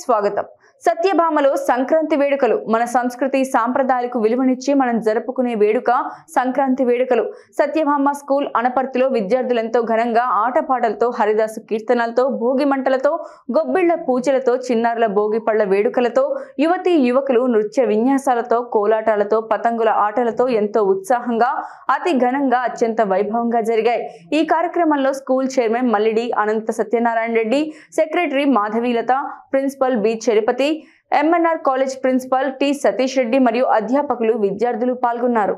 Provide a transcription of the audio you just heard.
స్వాగతం. సత్యభామలో సంక్రాంతి వేడుకలు మన సంస్కృతి సాంప్రదాయాలకు విలువనిచ్చి మనం జరుపుకునే వేడుక సంక్రాంతి వేడుకలు. సత్యభామ స్కూల్ అనపర్తిలో విద్యార్థులెంతో ఘనంగా ఆటపాటలతో, హరిదాసు కీర్తనలతో, భోగి మంటలతో, గొబ్బిళ్ల పూజలతో, చిన్నారుల భోగి పళ్ల వేడుకలతో, యువతీ యువకులు నృత్య విన్యాసాలతో, కోలాటాలతో, పతంగుల ఆటలతో ఎంతో ఉత్సాహంగా, అతి ఘనంగా, అత్యంత వైభవంగా జరిగాయి. ఈ కార్యక్రమంలో school chairman Mallidi Anantha Satyanarayana Reddy, secretary Madhavilatha, principal B Chalapathi, MNR college principal T Satish Reddy మరియు అధ్యాపకులు, విద్యార్థులు పాల్గొన్నారు.